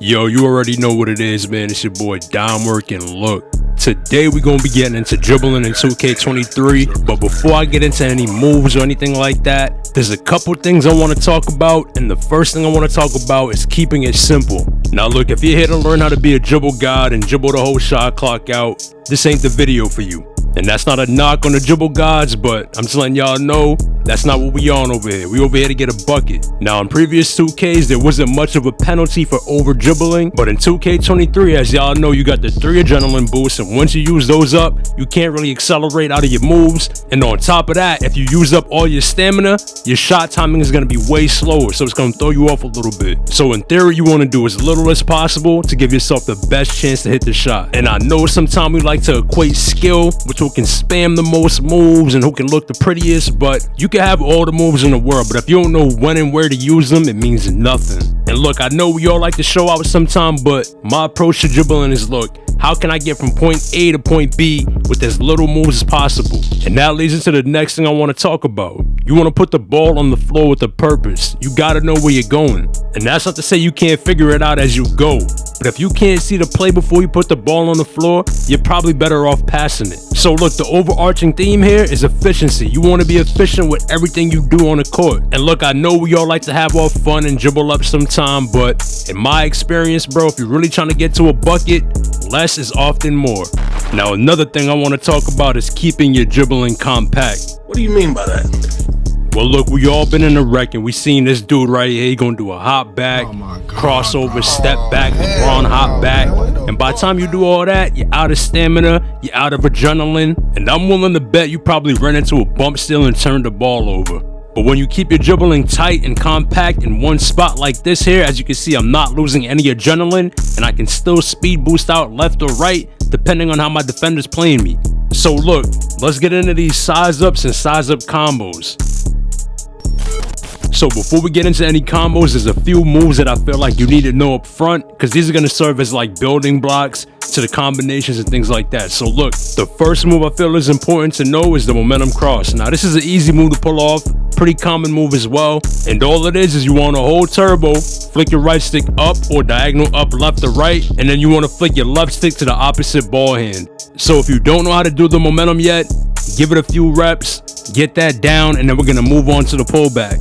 Yo, you already know what it is, man. It's your boy Domwork, and look, today we're gonna be getting into dribbling in 2K23. But before I get into any moves or anything like that, there's a couple things I want to talk about, and the first thing I want to talk about is keeping it simple. Now look, if you're here to learn how to be a dribble god and dribble the whole shot clock out, this ain't the video for you. And that's not a knock on the dribble gods, but I'm just letting y'all know that's not what we on over here. We over here to get a bucket. Now in previous 2Ks, there wasn't much of a penalty for over dribbling, but in 2K23, as y'all know, you got the 3 adrenaline boosts, and once you use those up, you can't really accelerate out of your moves. And on top of that, if you use up all your stamina, your shot timing is gonna be way slower, so it's gonna throw you off a little bit. So in theory, you wanna do as little as possible to give yourself the best chance to hit the shot. And I know sometimes we like to equate skill with who can spam the most moves and who can look the prettiest, but you can have all the moves in the world, but if you don't know when and where to use them, it means nothing. And look, I know we all like to show out sometimes, but my approach to dribbling is, look, how can I get from point A to point B with as little moves as possible? And that leads into the next thing I want to talk about. You want to put the ball on the floor with a purpose. You got to know where you're going. And that's not to say you can't figure it out as you go, but if you can't see the play before you put the ball on the floor, you're probably better off passing it. So look, the overarching theme here is efficiency. You want to be efficient with everything you do on the court. And look, I know we all like to have our fun and dribble up sometime, but in my experience, bro, if you're really trying to get to a bucket, less is often more. Now, another thing I want to talk about is keeping your dribbling compact. What do you mean by that? Well, look, we all been in the wreck, and we seen this dude right here. He gonna do a hop back, crossover, step back, LeBron hop back. And by the time you do all that, you're out of stamina, you're out of adrenaline, and I'm willing to bet you probably ran into a bump still and turned the ball over. But when you keep your dribbling tight and compact in one spot like this here, as you can see, I'm not losing any adrenaline, and I can still speed boost out left or right, depending on how my defender's playing me. So look, let's get into these size ups and size up combos. So before we get into any combos, there's a few moves that I feel like you need to know up front, because these are going to serve as like building blocks to the combinations and things like that. So look, the first move I feel is important to know is the momentum cross. Now this is an easy move to pull off, pretty common move as well, and all it is you want to hold turbo, flick your right stick up or diagonal up left or right, and then you want to flick your left stick to the opposite ball hand. So if you don't know how to do the momentum yet, give it a few reps, get that down, and then we're going to move on to the pullback.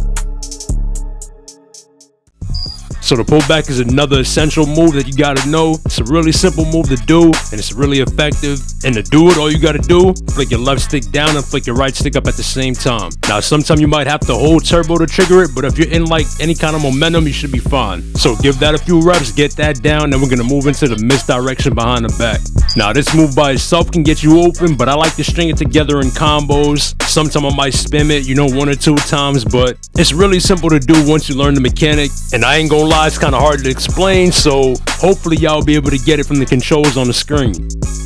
So the pullback is another essential move that you gotta know. It's a really simple move to do, and it's really effective. And to do it, all you gotta do, flick your left stick down and flick your right stick up at the same time. Now, sometimes you might have to hold turbo to trigger it, but if you're in like any kind of momentum, you should be fine. So give that a few reps, get that down, then we're gonna move into the misdirection behind the back. Now, this move by itself can get you open, but I like to string it together in combos. Sometimes I might spam it, 1 or 2 times, but it's really simple to do once you learn the mechanic. And I ain't gonna lie, it's kind of hard to explain, so hopefully y'all be able to get it from the controls on the screen.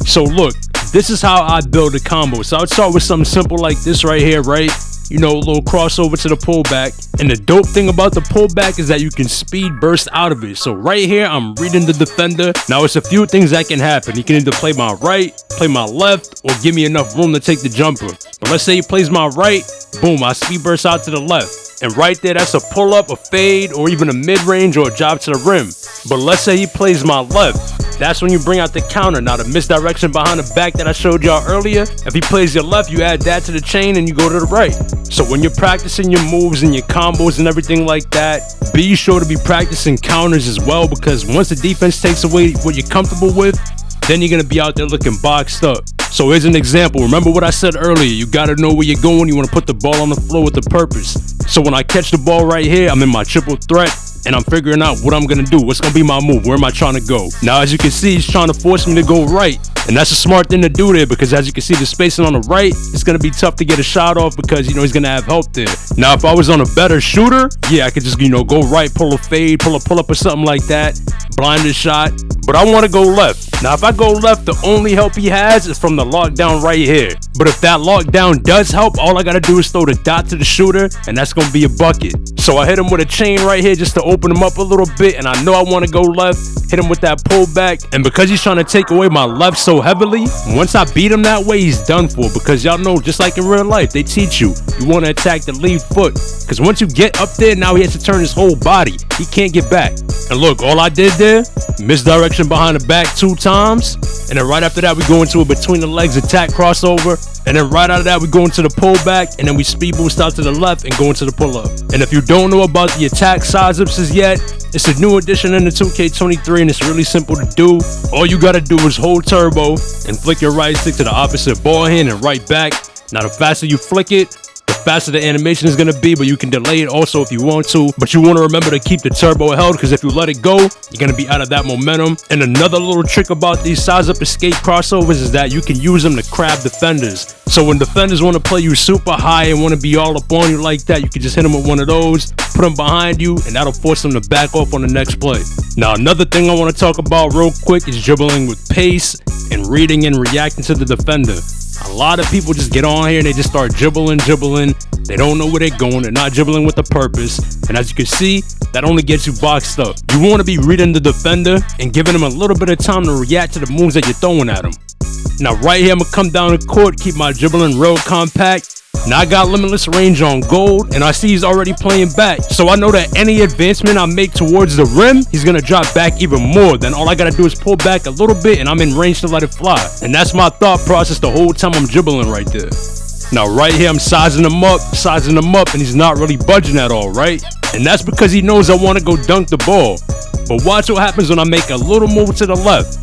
So look, this is how I build a combo. So I would start with something simple like this right here, right? A little crossover to the pullback. And the dope thing about the pullback is that you can speed burst out of it. So right here, I'm reading the defender. Now it's a few things that can happen. He can either play my right, play my left, or give me enough room to take the jumper. But let's say he plays my right, boom, I speed burst out to the left. And right there, that's a pull up, a fade, or even a mid-range or a job to the rim. But let's say he plays my left. That's when you bring out the counter. Now the misdirection behind the back that I showed y'all earlier, if he plays your left, you add that to the chain and you go to the right. So when you're practicing your moves and your combos and everything like that, be sure to be practicing counters as well, because once the defense takes away what you're comfortable with, then you're going to be out there looking boxed up. So here's an example. Remember what I said earlier, you got to know where you're going. You want to put the ball on the floor with a purpose. So when I catch the ball right here, I'm in my triple threat, and I'm figuring out what I'm going to do. What's going to be my move? Where am I trying to go? Now, as you can see, he's trying to force me to go right. And that's a smart thing to do there, because as you can see, the spacing on the right, it's going to be tough to get a shot off because, he's going to have help there. Now, if I was on a better shooter, yeah, I could just, go right, pull a fade, pull up or something like that, blinded shot. But I want to go left. Now, if I go left, the only help he has is from the lockdown right here. But if that lockdown does help, all I got to do is throw the dot to the shooter, and that's going to be a bucket. So I hit him with a chain right here just to open him up a little bit, and I know I want to go left, hit him with that pullback. And because he's trying to take away my left so heavily, once I beat him that way, he's done for, because y'all know, just like in real life, they teach you want to attack the lead foot, because once you get up there, now he has to turn his whole body. He can't get back. And look, all I did there, misdirection behind the back 2 times, and then right after that we go into a between the legs attack crossover, and then right out of that we go into the pullback, and then we speed boost out to the left and go into the pull-up. And if you don't know about the attack Sizeups yet, it's a new addition in the 2K23 and it's really simple to do. All you gotta do is hold turbo and flick your right stick to the opposite ball hand and right back. Now the faster you flick it, the faster the animation is gonna be, but you can delay it also if you want to. But you wanna remember to keep the turbo held, because if you let it go, you're gonna be out of that momentum. And another little trick about these Sizeup escape crossovers is that you can use them to crab defenders. So when defenders wanna play you super high and wanna be all up on you like that, you can just hit them with one of those, put them behind you, and that'll force them to back off on the next play. Now another thing I wanna talk about real quick is dribbling with pace and reading and reacting to the defender. A lot of people just get on here and they just start dribbling. They don't know where they're going. They're not dribbling with a purpose. And as you can see, that only gets you boxed up. You want to be reading the defender and giving them a little bit of time to react to the moves that you're throwing at them. Now right here, I'm going to come down the court, keep my dribbling real compact. Now I got limitless range on gold, and I see he's already playing back. So I know that any advancement I make towards the rim, he's gonna drop back even more. Then all I gotta do is pull back a little bit and I'm in range to let it fly. And that's my thought process the whole time I'm dribbling right there. Now right here, I'm sizing him up, and he's not really budging at all, right? And that's because he knows I wanna go dunk the ball. But watch what happens when I make a little move to the left.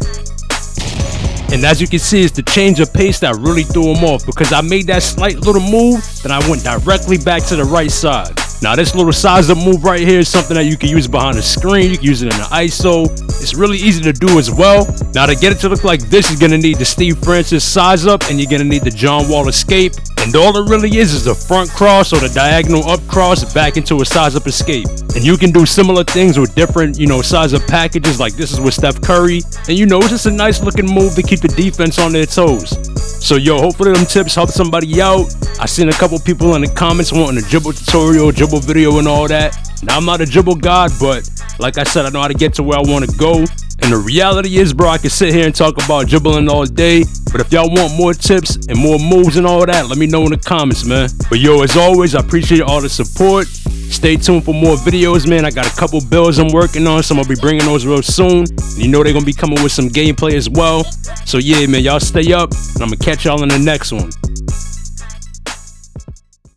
And as you can see, it's the change of pace that really threw him off, because I made that slight little move, then I went directly back to the right side. Now this little Sizeup move right here is something that you can use behind the screen, you can use it in the ISO. It's really easy to do as well. Now to get it to look like this, you're gonna need the Steve Francis Sizeup, and you're gonna need the John Wall escape. And all it really is the front cross or the diagonal up cross back into a Sizeup escape. And you can do similar things with different, Sizeup packages, like this is with Steph Curry. And it's just a nice looking move to keep the defense on their toes. So yo, hopefully them tips help somebody out. I seen a couple people in the comments wanting a dribble tutorial, dribble video and all that. Now I'm not a dribble god, but like I said, I know how to get to where I want to go. And the reality is, bro, I can sit here and talk about dribbling all day, but if y'all want more tips and more moves and all that, let me know in the comments, man. But yo, as always, I appreciate all the support. Stay tuned for more videos, man. I got a couple builds I'm working on, so I'm gonna be bringing those real soon. And they're gonna be coming with some gameplay as well. So yeah, man, y'all stay up, and I'm gonna catch y'all in the next one.